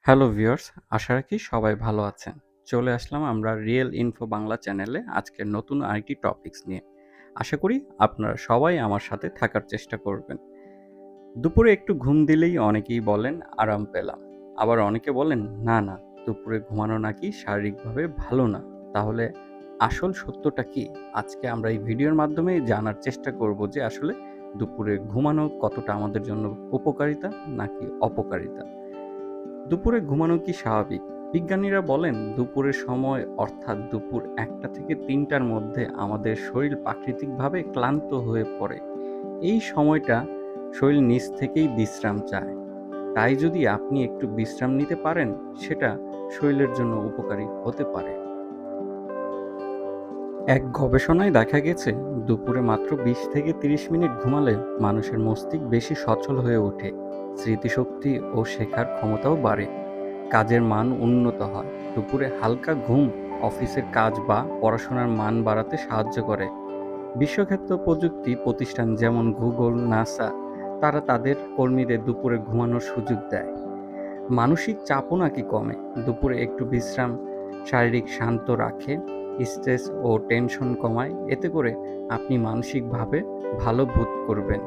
Hello viewers, আশা রাখি সবাই ভালো আছেন। চলে আসলাম আমরা রিয়েল ইনফো বাংলা চ্যানেলে আজকের নতুন আরেকটি টপিকস নিয়ে। আশা করি আপনারা সবাই আমার সাথে থাকার চেষ্টা করবেন। দুপুরে একটু ঘুম দিলেই অনেকেই বলেন আরাম পেলাম। আবার অনেকে বলেন না, দুপুরে ঘুমানো নাকি শারীরিকভাবে ভালো না। তাহলে আসল সত্যটা কি? আজকে আমরা এই ভিডিওর মাধ্যমে জানার চেষ্টা করব যে আসলে দুপুরে ঘুমানো কতটা আমাদের জন্য উপকারিতা নাকি অপকারিতা। দুপুরে ঘুমানো কি স্বাভাবিক? বিজ্ঞানীরা বলেন দুপুরের সময় অর্থাৎ দুপুর ১টা থেকে ৩টার মধ্যে আমাদের শরীর প্রাকৃতিকভাবে ক্লান্ত হয়ে পড়ে। এই সময়টা শরীর নিজ থেকেই বিশ্রাম চায়। তাই যদি আপনি একটু বিশ্রাম নিতে পারেন, সেটা শরীরের জন্য উপকারী হতে পারে। এক গবেষণায় দেখা গেছে দুপুরে মাত্র ২০ থেকে ৩০ মিনিট ঘুমালে মানুষের মস্তিষ্ক বেশি সচল হয়ে ওঠে, স্মৃতিশক্তি ও শেখার ক্ষমতাও বাড়ে, কাজের মান উন্নত হয়। দুপুরে হালকা ঘুম অফিসের কাজ বা পড়াশোনার মান বাড়াতে সাহায্য করে। বিশ্বখ্যাত প্রযুক্তি প্রতিষ্ঠান যেমন গুগল, নাসা তারা তাদের কর্মীদের দুপুরে ঘুমানোর সুযোগ দেয়। মানসিক চাপও নাকি কমে। দুপুরে একটু বিশ্রাম শারীরিক শান্ত রাখে, স্ট্রেস ও টেনশন কমায়। এতে করে আপনি মানসিকভাবে ভালো বোধ করবেন।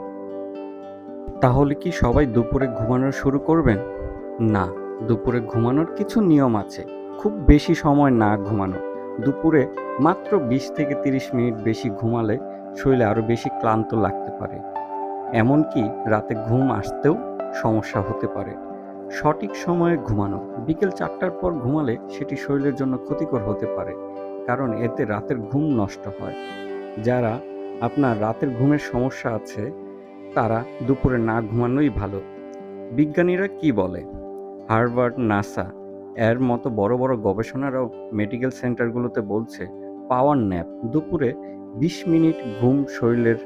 তাহলে কি সবাই দুপুরে ঘুমানো শুরু করবেন? না, দুপুরে ঘুমানোর কিছু নিয়ম আছে। খুব বেশি সময় না ঘুমানো। দুপুরে মাত্র ২০ থেকে ৩০ মিনিট বেশি ঘুমালে শরীরে আরও বেশি ক্লান্ত লাগতে পারে। এমনকি রাতে ঘুম আসতেও সমস্যা হতে পারে। সঠিক সময়ে ঘুমানো। বিকেল ৪টার পর ঘুমালে সেটি শরীরের জন্য ক্ষতিকর হতে পারে, কারণ এতে রাতের ঘুম নষ্ট হয়। যারা আপনার রাতের ঘুমের সমস্যা আছে, তারা দুপুরে না ঘুমানোই ভালো। বিজ্ঞানীরা কি বলে? হার্ভার্ড, নাসা এর মতো বড় বড় গবেষণারাও মেডিকেল সেন্টারগুলোতে বলছে পাওয়ার ন্যাপ দুপুরে ২০ মিনিট ঘুম শরীরের,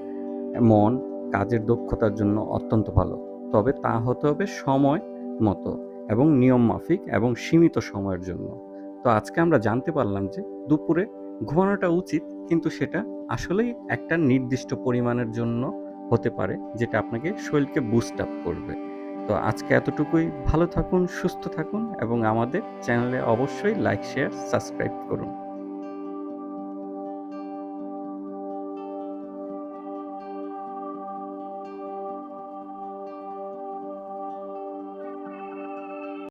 মন, কাজের দক্ষতার জন্য অত্যন্ত ভালো। তবে তা হতে হবে সময় মতো এবং নিয়ম মাফিক এবং সীমিত সময়ের জন্য। তো আজকে আমরা জানতে পারলাম যে দুপুরে ঘুমানোটা উচিত, কিন্তু সেটা আসলেই একটা নির্দিষ্ট পরিমাণের জন্য হতে পারে, যেটা আপনাকে শরীরকে বুস্ট আপ করবে। তো আজকে এতটুকুই। ভালো থাকুন, সুস্থ থাকুন এবং আমাদের চ্যানেলে অবশ্যই লাইক, শেয়ার, সাবস্ক্রাইব করুন।